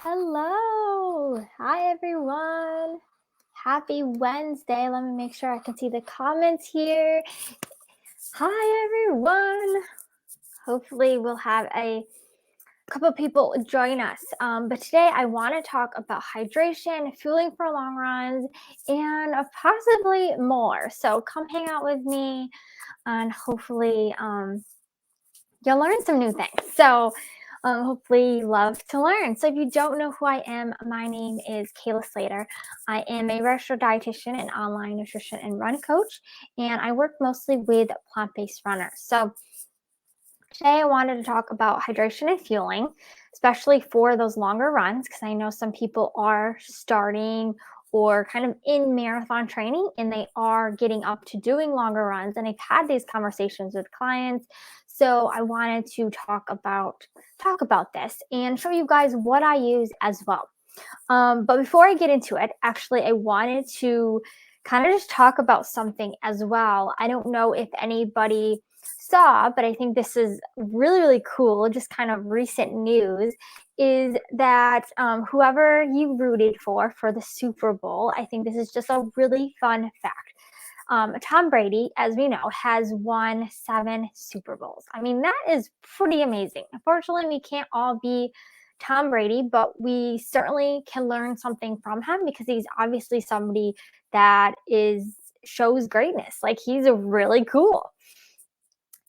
Hello. Hi, everyone. Happy Wednesday. Let me make sure I can see the comments here. Hi, everyone. Hopefully, we'll have a couple people join us. But today, I want to talk about hydration, fueling for long runs, and possibly more. So come hang out with me, and hopefully, you'll learn some new things. So hopefully you love to learn. So if you don't know who I am, my name is Kayla Slater. I am a registered dietitian and online nutrition and run coach, and I work mostly with plant-based runners. So today I wanted to talk about hydration and fueling, especially for those longer runs, because I know some people are starting or kind of in marathon training and they are getting up to doing longer runs. And I've had these conversations with clients. So I wanted to talk about this and show you guys what I use as well. But before I get into it, actually, I wanted to kind of just talk about something as well. I don't know if anybody saw, but I think this is really, really cool, just kind of recent news, is that whoever you rooted for the Super Bowl, I think this is just a really fun fact. Tom Brady, as we know, has won 7 Super Bowls. I mean, that is pretty amazing. Unfortunately, we can't all be Tom Brady, but we certainly can learn something from him because he's obviously somebody that shows greatness. Like, he's really cool.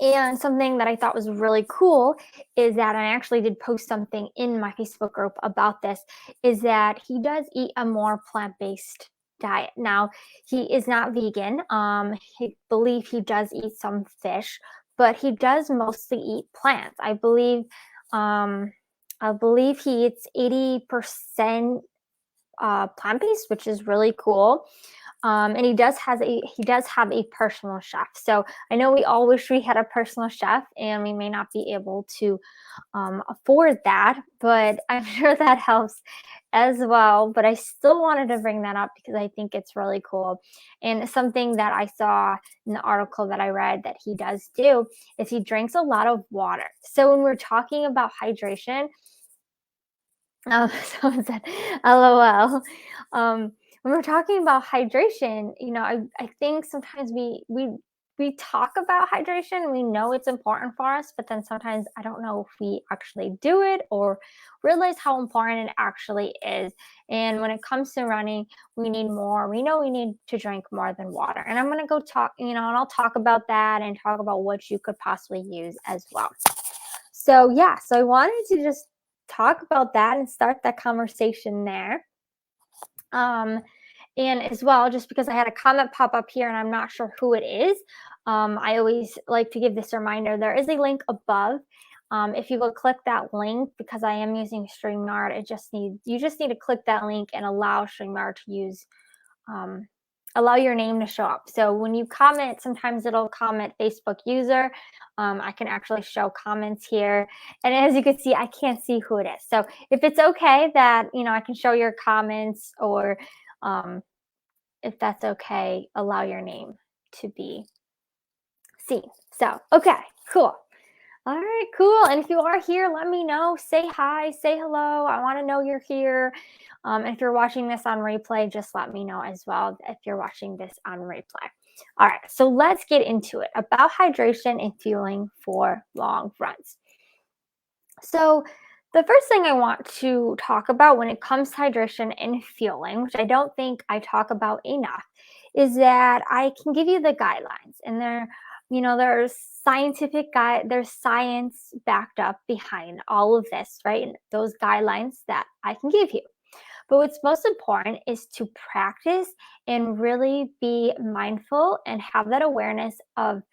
And something that I thought was really cool is that I actually did post something in my Facebook group about this, is that he does eat a more plant-based diet. Now, he is not vegan. I believe he does eat some fish, but he does mostly eat plants. I believe he eats 80% plant-based, which is really cool. And he does have a personal chef. So I know we all wish we had a personal chef, and we may not be able to afford that, but I'm sure that helps as well. But I still wanted to bring that up because I think it's really cool. And something that I saw in the article that I read that he does do is he drinks a lot of water. So when we're talking about hydration, someone said, LOL. When we're talking about hydration, I think sometimes we talk about hydration. We know it's important for us, but then sometimes I don't know if we actually do it or realize how important it actually is. And when it comes to running, we need more. We know we need to drink more than water. And I'm going to go talk, and I'll talk about that and talk about what you could possibly use as well. So I wanted to just talk about that and start that conversation there. And as well, just because I had a comment pop up here and I'm not sure who it is, I always like to give this reminder. There is a link above. If you go click that link, because I am using StreamYard, you just need to click that link and allow StreamYard to use allow your name to show up. So when you comment, sometimes it'll comment Facebook user. I can actually show comments here. And as you can see, I can't see who it is. So if it's okay that, I can show your comments, or if that's okay, allow your name to be seen. So, okay, cool. All right, cool. And if you are here, let me know. Say hi, say hello. I want to know you're here. And if you're watching this on replay, just let me know as well if you're watching this on replay. All right, so let's get into it about hydration and fueling for long runs. So the first thing I want to talk about when it comes to hydration and fueling, which I don't think I talk about enough, is that I can give you the guidelines, and there's there's science backed up behind all of this, right? And those guidelines that I can give you. But what's most important is to practice and really be mindful and have that awareness of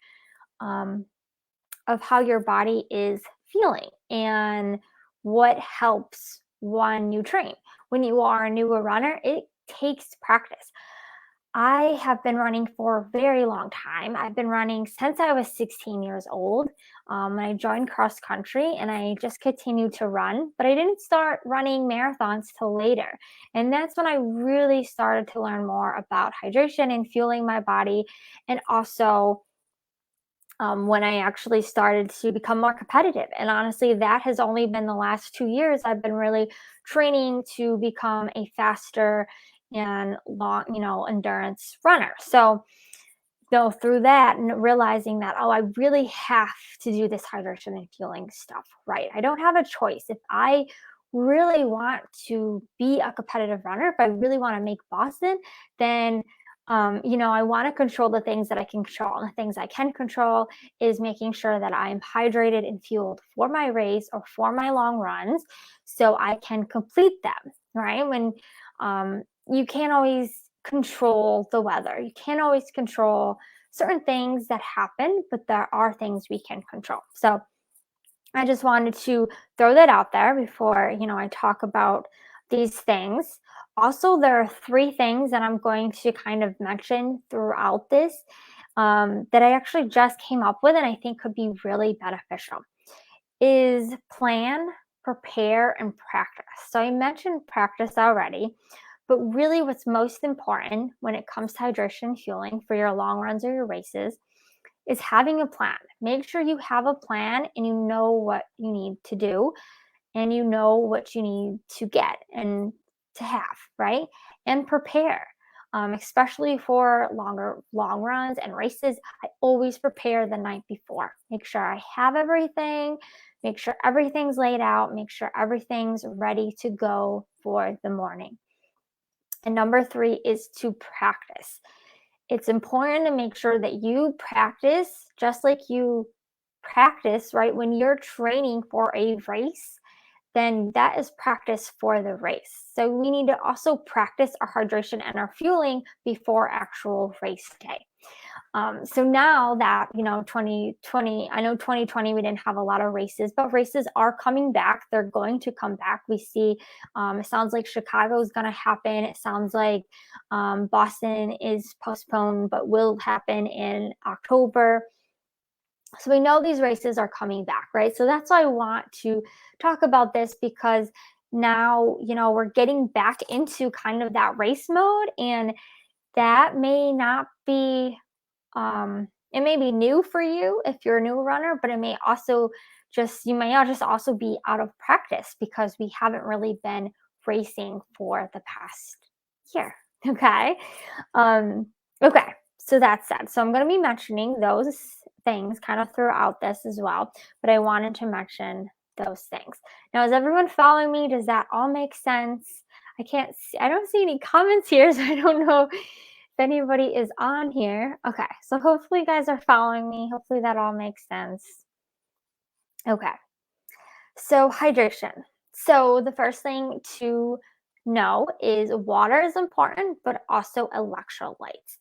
how your body is feeling and what helps when you train. When you are a newer runner, it takes practice. I have been running for a very long time. I've been running since I was 16 years old. I joined cross country and I just continued to run, but I didn't start running marathons till later. And that's when I really started to learn more about hydration and fueling my body, and also when I actually started to become more competitive. And honestly, that has only been the last 2 years. I've been really training to become a faster and long, endurance runner. So, through that and realizing that, oh, I really have to do this hydration and fueling stuff right. I don't have a choice. If I really want to be a competitive runner, if I really want to make Boston, then I want to control the things that I can control. And the things I can control is making sure that I am hydrated and fueled for my race or for my long runs so I can complete them, right? When you can't always control the weather, you can't always control certain things that happen, but there are things we can control. So I just wanted to throw that out there before, I talk about these things. Also, there are 3 things that I'm going to kind of mention throughout this that I actually just came up with and I think could be really beneficial is plan, prepare, and practice. So I mentioned practice already, but really what's most important when it comes to hydration and fueling for your long runs or your races is having a plan. Make sure you have a plan and you know what you need to do and you know what you need to get and to have, right? And prepare. Especially for long runs and races, I always prepare the night before. Make sure I have everything, make sure everything's laid out, make sure everything's ready to go for the morning. And number 3 is to practice. It's important to make sure that you practice just like you practice, right? When you're training for a race, then that is practice for the race. So we need to also practice our hydration and our fueling before actual race day. So now that, 2020, I know 2020, we didn't have a lot of races, but races are coming back. They're going to come back. We see, it sounds like Chicago is going to happen. It sounds like Boston is postponed, but will happen in October. So we know these races are coming back, right? So that's why I want to talk about this because now, we're getting back into kind of that race mode and that may not be it may be new for you if you're a new runner, but it may also you may just also be out of practice because we haven't really been racing for the past year. Okay. Um, okay. So that's said. So I'm going to be mentioning those things kind of throughout this as well, but I wanted to mention those things. Now, is everyone following me? Does that all make sense? I don't see any comments here, so I don't know if anybody is on here. Okay, so hopefully you guys are following me. Hopefully that all makes sense. Okay, so hydration. So the first thing to know is water is important, but also electrolytes.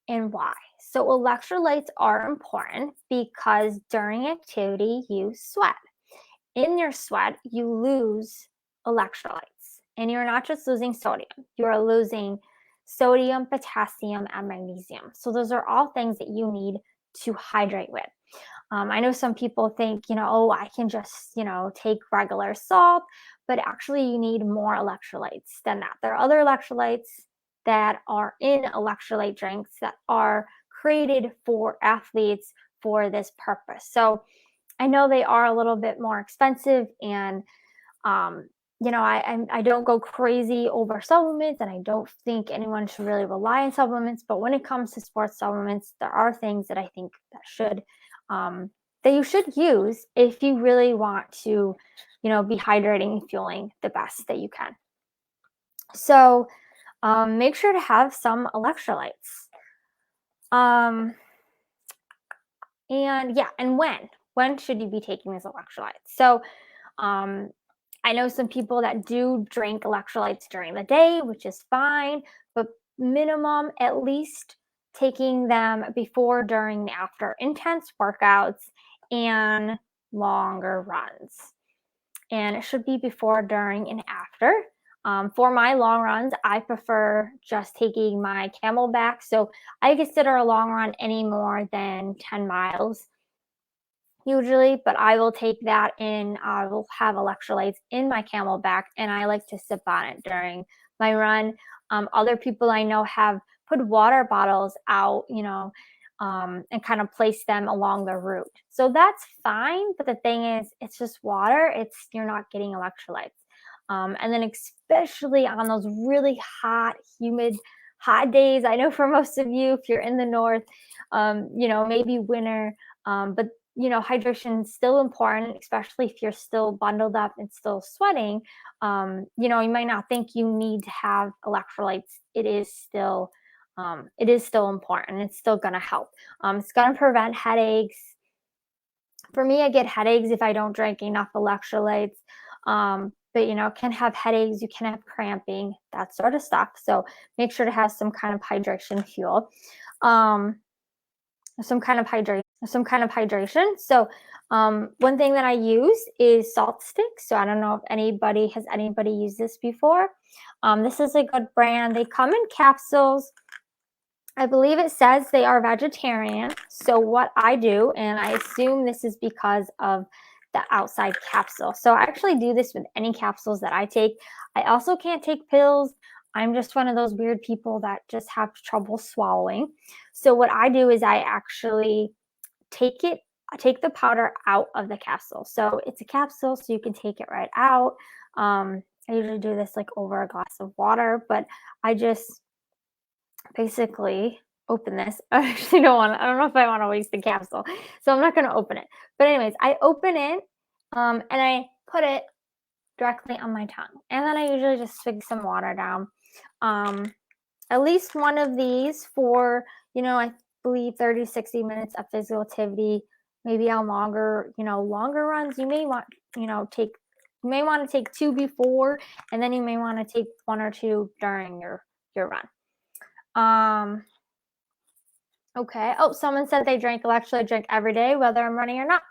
And why? So electrolytes are important because during activity you sweat. In your sweat, you lose electrolytes. And you're not just losing sodium, you're losing sodium, potassium, and magnesium. So those are all things that you need to hydrate with. I know some people think, oh, I can just, take regular salt, but actually you need more electrolytes than that. There are other electrolytes that are in electrolyte drinks that are created for athletes for this purpose. So I know they are a little bit more expensive and I don't go crazy over supplements and I don't think anyone should really rely on supplements, but when it comes to sports supplements, there are things that I think that you should use if you really want to, be hydrating and fueling the best that you can. So make sure to have some electrolytes. And yeah, and when should you be taking these electrolytes? So I know some people that do drink electrolytes during the day, which is fine, but minimum at least taking them before, during, and after intense workouts and longer runs. And it should be before, during, and after. For my long runs, I prefer just taking my Camelback. So I consider a long run any more than 10 miles usually, but I will take that in. I will have electrolytes in my Camelback, and I like to sip on it during my run. Other people I know have put water bottles out, and kind of place them along the route. So that's fine, but the thing is, it's just water. You're not getting electrolytes. And then especially on those really hot, humid, hot days, I know for most of you, if you're in the north, maybe winter, but hydration is still important, especially if you're still bundled up and still sweating. You might not think you need to have electrolytes. It is still important. It's still going to help. It's going to prevent headaches. For me, I get headaches if I don't drink enough electrolytes. But can have headaches, you can have cramping, that sort of stuff. So make sure to have some kind of hydration fuel. Some kind of hydration. So one thing that I use is salt sticks. So I don't know if anybody used this before. This is a good brand. They come in capsules. I believe it says they are vegetarian. So what I do, and I assume this is because of the outside capsule. So I actually do this with any capsules that I take. I also can't take pills. I'm just one of those weird people that just have trouble swallowing. So what I do is I actually take the powder out of the capsule. So it's a capsule, so you can take it right out. I usually do this like over a glass of water, but I just basically open this. I don't know if I want to waste the capsule, so I'm not going to open it. But anyways, I open it and I put it directly on my tongue. And then I usually just swig some water down. At least one of these for, I believe 30, 60 minutes of physical activity, maybe on longer runs. You may want, to take 2 before, and then you may want to take 1 or 2 during your run. Okay. Oh, someone said they drink every day, whether I'm running or not.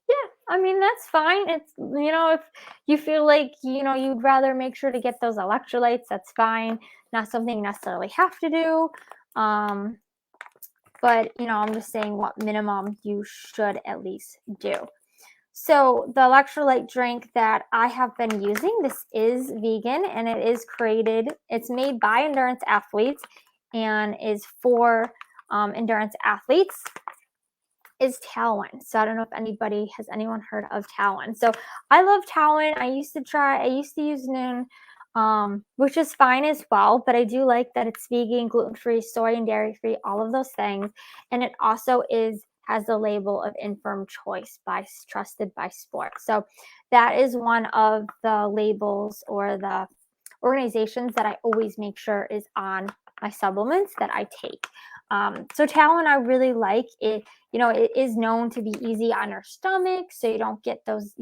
Yeah, I mean, that's fine. It's, if you feel like, you'd rather make sure to get those electrolytes, that's fine. Not something you necessarily have to do. But, I'm just saying what minimum you should at least do. So the electrolyte drink that I have been using, this is vegan and it's made by endurance athletes and is for endurance athletes, is Talon. So I don't know if anyone heard of Talon. So I love Talon. I used to use Noon, which is fine as well, but I do like that it's vegan, gluten-free, soy and dairy-free, all of those things. And it also has the label of Informed Choice trusted by sport. So that is one of the labels or the organizations that I always make sure is on my supplements that I take. So Talon, I really like it. It is known to be easy on your stomach, so you don't get those,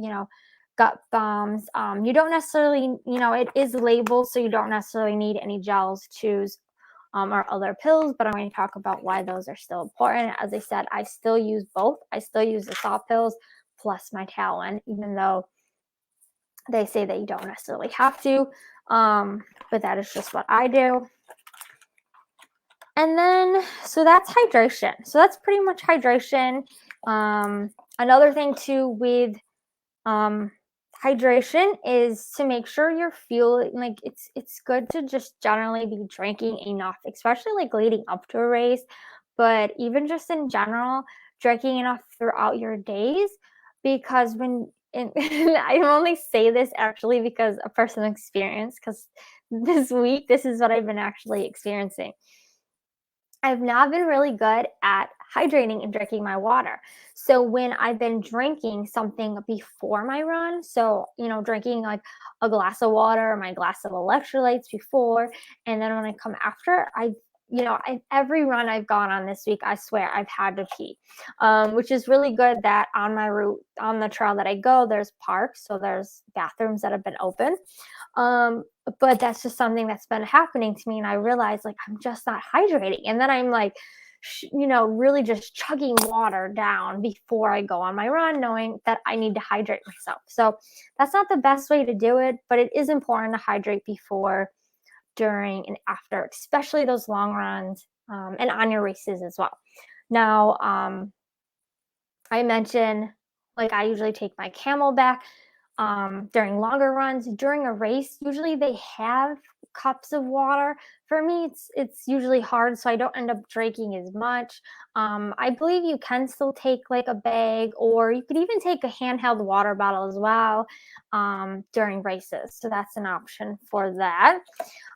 gut bombs. You don't necessarily, it is labeled, so you don't necessarily need any gels, chews, or other pills, but I'm going to talk about why those are still important. As I said, I still use both. I still use the soft pills plus my Talon, even though they say that you don't necessarily have to, but that is just what I do. And then, so that's hydration. So that's pretty much hydration. Another thing too with hydration is to make sure you're feeling like it's good to just generally be drinking enough, especially like leading up to a race, but even just in general, drinking enough throughout your days, because I only say this actually because of personal experience, because this week, this is what I've been actually experiencing. I've not been really good at hydrating and drinking my water. So when I've been drinking something before my run, so, drinking like a glass of water or my glass of electrolytes before, and then when I come after, every run I've gone on this week, I swear I've had to pee, which is really good that on my route, on the trail that I go, there's parks, so there's bathrooms that have been open. But that's just something that's been happening to me, and I realize like I'm just not hydrating, and then I'm like, really just chugging water down before I go on my run, knowing that I need to hydrate myself. So that's not the best way to do it, but it is important to hydrate before, during, and after, especially those long runs, and on your races as well. Now, I mentioned, like, I usually take my Camelback during longer runs. During a race, usually they have cups of water. For me, it's usually hard, so I don't end up drinking as much. I believe you can still take like a bag, or you could even take a handheld water bottle as well during races. So that's an option for that.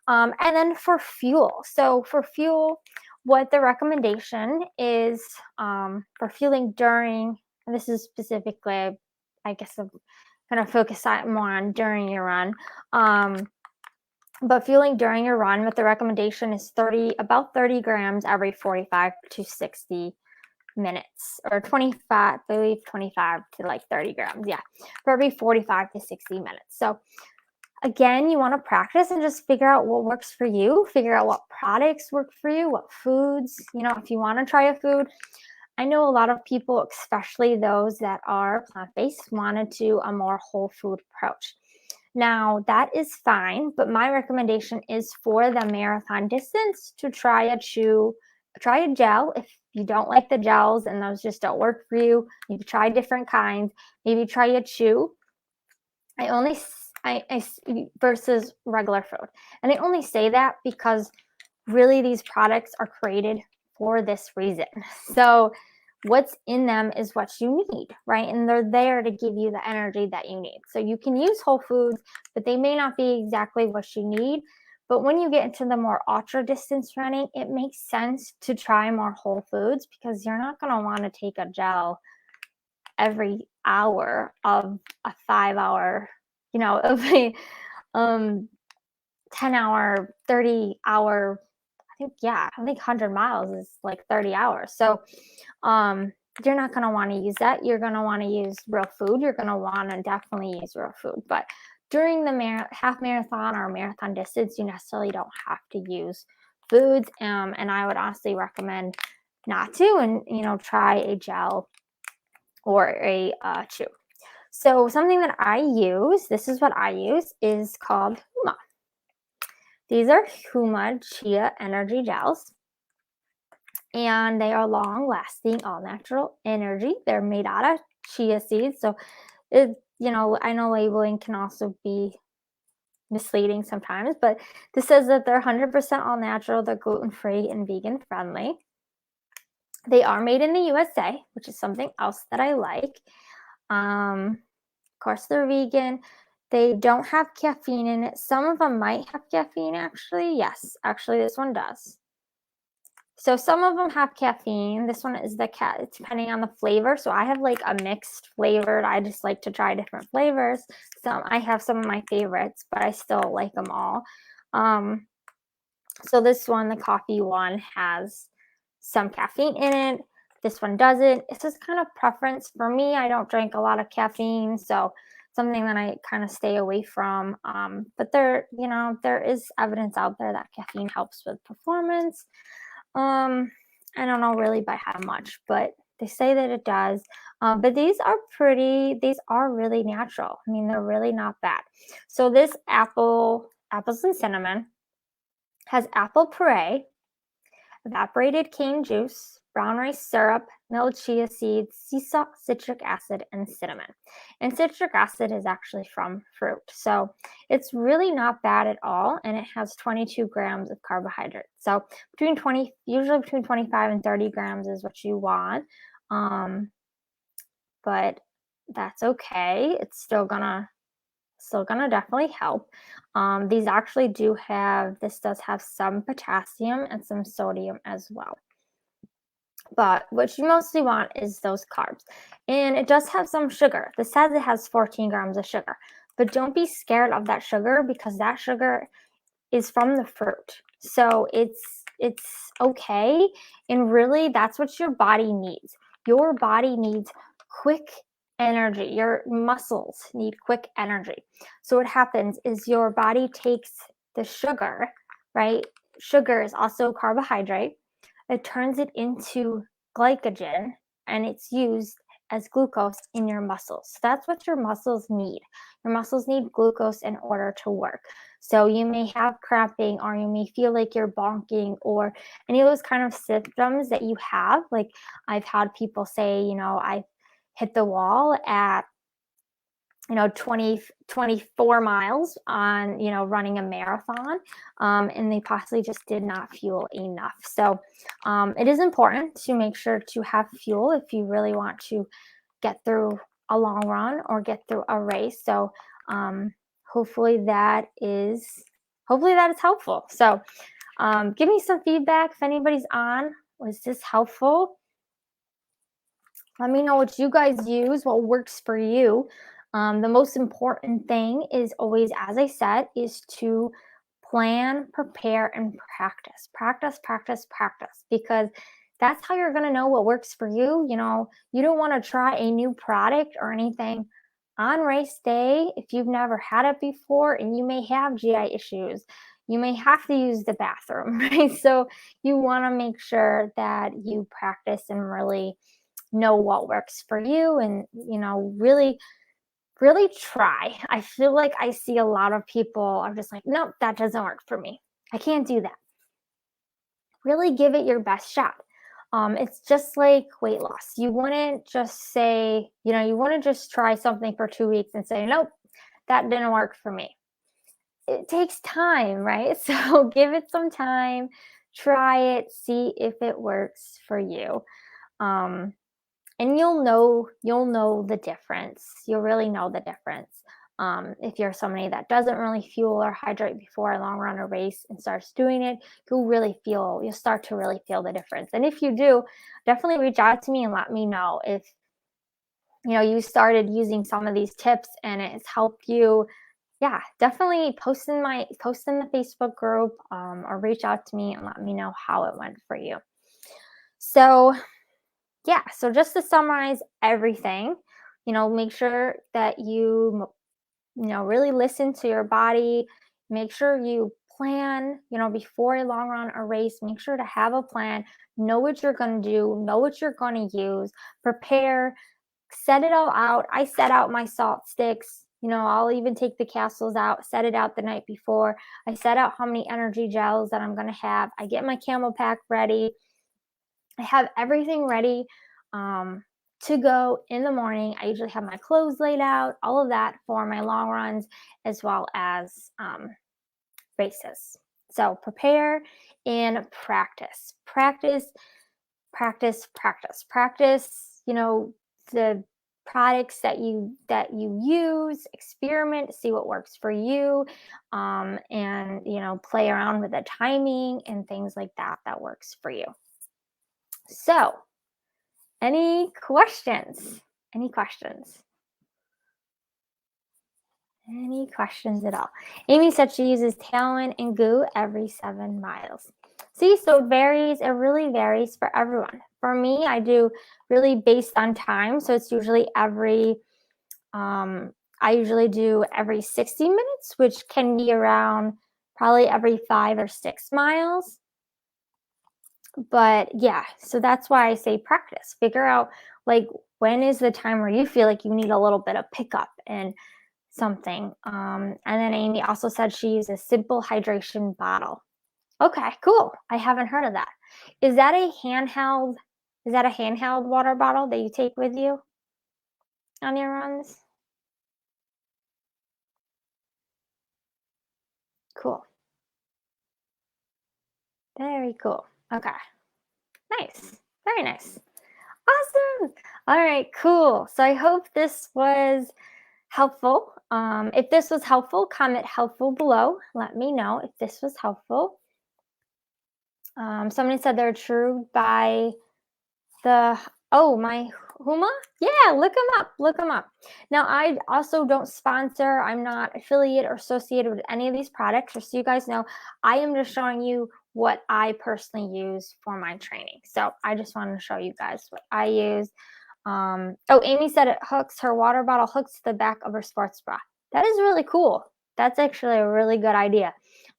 And then for fuel. So for fuel, what the recommendation is for fueling during, and this is specifically, I guess I'm going to focus more on during your run. But fueling during your run, what the recommendation is about 30 grams every 45 to 60 minutes, or 25, I believe 25 to like 30 grams. Yeah, for every 45 to 60 minutes. So again, you want to practice and just figure out what works for you, figure out what products work for you, what foods, if you want to try a food. I know a lot of people, especially those that are plant-based, want to do a more whole food approach. Now, that is fine, but my recommendation is for the marathon distance to try a gel. If you don't like the gels and those just don't work for you, you can try different kinds. Maybe try a chew. Versus regular food. And I only say that because really these products are created for this reason. So what's in them is what you need, right? And they're there to give you the energy that you need. So you can use whole foods, but they may not be exactly what you need. But when you get into the more ultra distance running, it makes sense to try more whole foods, because you're not going to want to take a gel every hour of a 5-hour, of a 10-hour, 30-hour, I think 100 miles is like 30 hours. So you're not going to want to use that. You're going to want to use real food. You're going to want to definitely use real food. But during the half marathon or marathon distance, you necessarily don't have to use foods. And I would honestly recommend not to, and, try a gel or a chew. So something that I use, this is what I use, is called Huma. These are Huma Chia Energy Gels, and they are long-lasting, all-natural energy. They're made out of chia seeds, so I know labeling can also be misleading sometimes, but this says that they're 100% all-natural, they're gluten-free and vegan-friendly. They are made in the USA, which is something else that I like. Of course, they're vegan. They don't have caffeine in it. Some of them might have caffeine, actually. Yes, actually, this one does. So some of them have caffeine. This one is depending on the flavor. So I have like a mixed flavored. I just like to try different flavors. I have some of my favorites, but I still like them all. So this one, the coffee one, has some caffeine in it. This one doesn't. It's just kind of preference. For me, I don't drink a lot of caffeine, so something that I kind of stay away from. But there is evidence out there that caffeine helps with performance. I don't know really by how much, but they say that it does. But these are really natural. I mean, they're really not bad. So this apples and cinnamon has apple puree, evaporated cane juice, brown rice syrup, milled chia seeds, sea salt, citric acid, and cinnamon. And citric acid is actually from fruit. So it's really not bad at all. And it has 22 grams of carbohydrates. So usually between 25 and 30 grams is what you want. But that's okay. It's still gonna definitely help. These actually this does have some potassium and some sodium as well. But what you mostly want is those carbs. And it does have some sugar. This says it has 14 grams of sugar. But don't be scared of that sugar, because that sugar is from the fruit. So it's okay. And really, that's what your body needs. Your body needs quick energy. Your muscles need quick energy. So what happens is your body takes the sugar, right? Sugar is also carbohydrate. It turns it into glycogen, and it's used as glucose in your muscles. So that's what your muscles need. Your muscles need glucose in order to work. So you may have cramping, or you may feel like you're bonking, or any of those kind of symptoms that you have. Like I've had people say, I've hit the wall at 24 miles on, running a marathon, and they possibly just did not fuel enough. So it is important to make sure to have fuel if you really want to get through a long run or get through a race. So hopefully that is helpful. So give me some feedback if anybody's on. Was this helpful? Let me know what you guys use, what works for you. The most important thing is always, as I said, is to plan, prepare, and practice. Practice, practice, practice, because that's how you're going to know what works for you. You don't want to try a new product or anything on race day if you've never had it before, and you may have GI issues. You may have to use the bathroom, right? So you want to make sure that you practice and really know what works for you, and really try. I feel like I see a lot of people are just like, nope, that doesn't work for me, I can't do that. Really give it your best shot. It's just like weight loss. You wouldn't just say, you wouldn't just try something for 2 weeks and say, nope, that didn't work for me. It takes time, right? So give it some time, try it, see if it works for you. And you'll know the difference. You'll really know the difference. If you're somebody that doesn't really fuel or hydrate before a long run or race and starts doing it, you'll start to really feel the difference. And if you do, definitely reach out to me and let me know if you started using some of these tips and it's helped you. Yeah, definitely post in the Facebook group, or reach out to me and let me know how it went for you. So yeah, so just to summarize everything, make sure that you really listen to your body. Make sure you plan, before a long run or race. Make sure to have a plan, know what you're going to do, know what you're going to use, prepare, set it all out. I set out my salt sticks. I'll even take the capsules out, set it out the night before. I set out how many energy gels that I'm going to have. I get my camel pack ready. I have everything ready to go in the morning. I usually have my clothes laid out, all of that for my long runs as well as races. So prepare and practice. Practice, practice, practice. Practice, the products that you use, experiment, see what works for you, and play around with the timing and things like that works for you. So, any questions? Any questions? Any questions at all? Amy said she uses Talon and Goo every 7 miles. See, so it really varies for everyone. For me, I do really based on time. So it's usually I usually do every 60 minutes, which can be around probably every 5 or 6 miles. But yeah, so that's why I say practice. Figure out like when is the time where you feel like you need a little bit of pickup and something. And then Amy also said she uses a simple hydration bottle. Okay, cool. I haven't heard of that. Is that a handheld water bottle that you take with you on your runs? Cool. Very cool. Okay. Nice. Very nice. Awesome. All right, cool. So I hope this was helpful. If this was helpful, comment helpful below. Let me know if this was helpful. Somebody said they're true by my Huma? Yeah, look them up. Now, I also don't sponsor. I'm not affiliate or associated with any of these products. Just so you guys know, I am just showing you what I personally use for my training. So I just wanted to show you guys what I use. Amy said her water bottle hooks to the back of her sports bra. That is really cool. That's actually a really good idea.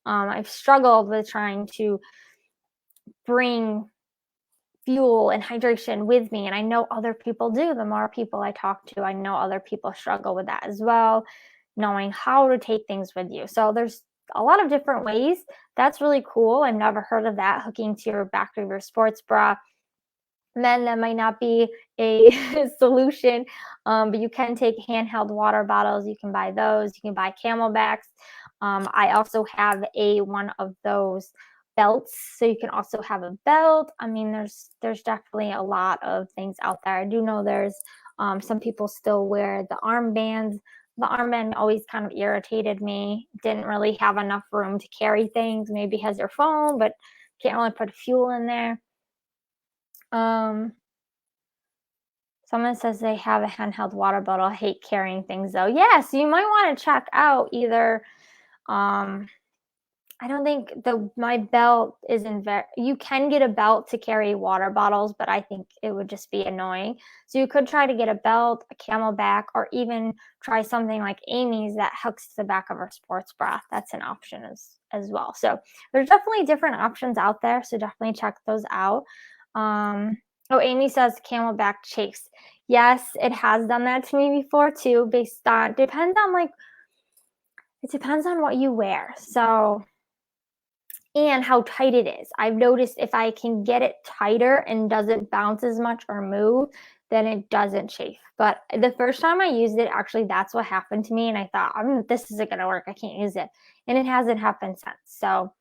I've struggled with trying to bring fuel and hydration with me, and I know other people do. The more people I talk to, I know other people struggle with that as well, knowing how to take things with you. So there's a lot of different ways. That's really cool. I've never heard of that, hooking to your back of your sports bra. men, that might not be a solution, but you can take handheld water bottles. You can buy those. You can buy Camelbacks. I also have one of those belts, so you can also have a belt. I mean, there's definitely a lot of things out there. I do know there's some people still wear the armbands. The armband always kind of irritated me. Didn't really have enough room to carry things. Maybe has your phone, but can't really put fuel in there. Someone says they have a handheld water bottle. I hate carrying things though. Yeah, so you might want to check out either. I don't think my belt isn't very. You can get a belt to carry water bottles, but I think it would just be annoying. So you could try to get a belt, a Camelback, or even try something like Amy's that hooks to the back of her sports bra. That's an option as well. So there's definitely different options out there. So definitely check those out. Oh, Amy says Camelback chase. Yes, it has done that to me before too. Depends on what you wear. So, and how tight it is. I've noticed if I can get it tighter and doesn't bounce as much or move, then it doesn't chafe. But the first time I used it, actually, that's what happened to me. And I thought, this isn't going to work. I can't use it. And it hasn't happened since. So,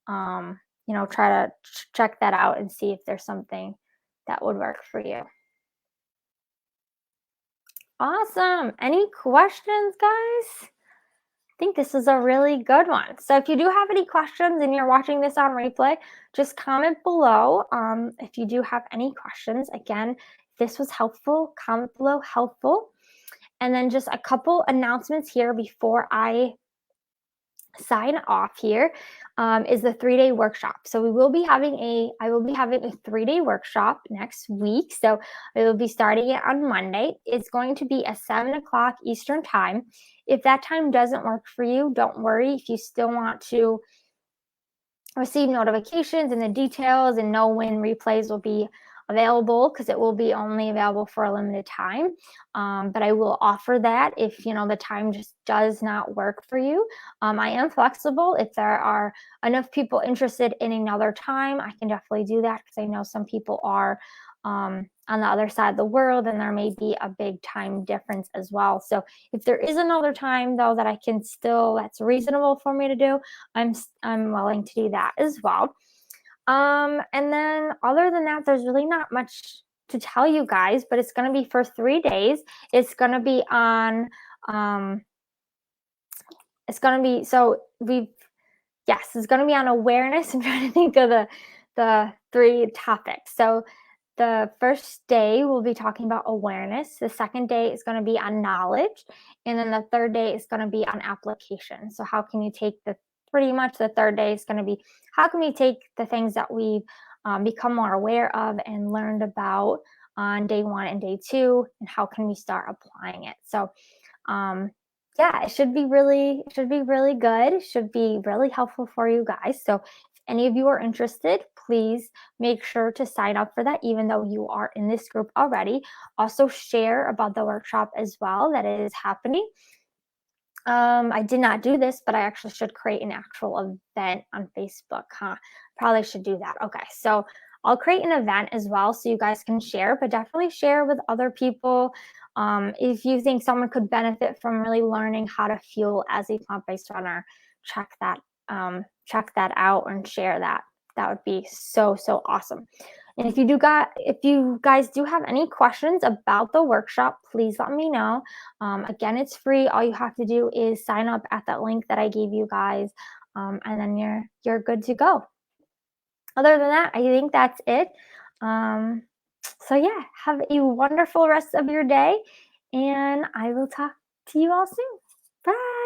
try to check that out and see if there's something that would work for you. Awesome. Any questions, guys? I think this is a really good one. So if you do have any questions and you're watching this on replay, just comment below. If you do have any questions, again, if this was helpful, comment below helpful. And then just a couple announcements here before I sign off here, is the 3-day workshop. So I will be having a 3-day workshop next week. So I will be starting it on Monday. It's going to be at 7:00 Eastern time. If that time doesn't work for you, don't worry. If you still want to receive notifications and the details and know when replays will be available, because it will be only available for a limited time, but I will offer that if the time just does not work for you. I am flexible. If there are enough people interested in another time, I can definitely do that, because I know some people are on the other side of the world, and there may be a big time difference as well. So if there is another time though that that's reasonable for me to do, I'm willing to do that as well. And then other than that, there's really not much to tell you guys, but it's going to be for 3 days. It's going to be on, it's going to be, it's going to be on awareness. I'm trying to think of the 3 topics. So the first day we'll be talking about awareness. The second day is going to be on knowledge. And then the third day is going to be on application. So how can you take pretty much the third day is going to be, how can we take the things that we've become more aware of and learned about on day 1 and day 2, and how can we start applying it? So it should be really good. It should be really helpful for you guys. So if any of you are interested, please make sure to sign up for that, even though you are in this group already. Also share about the workshop as well, that it is happening. I did not do this, but I actually should create an actual event on Facebook, Probably should do that. Okay, so I'll create an event as well so you guys can share, but definitely share with other people. If you think someone could benefit from really learning how to fuel as a plant-based runner, check that out and share that. That would be so awesome. And if you guys do have any questions about the workshop, please let me know. Again, it's free. All you have to do is sign up at that link that I gave you guys, and then you're good to go. Other than that, I think that's it. Have a wonderful rest of your day, and I will talk to you all soon. Bye.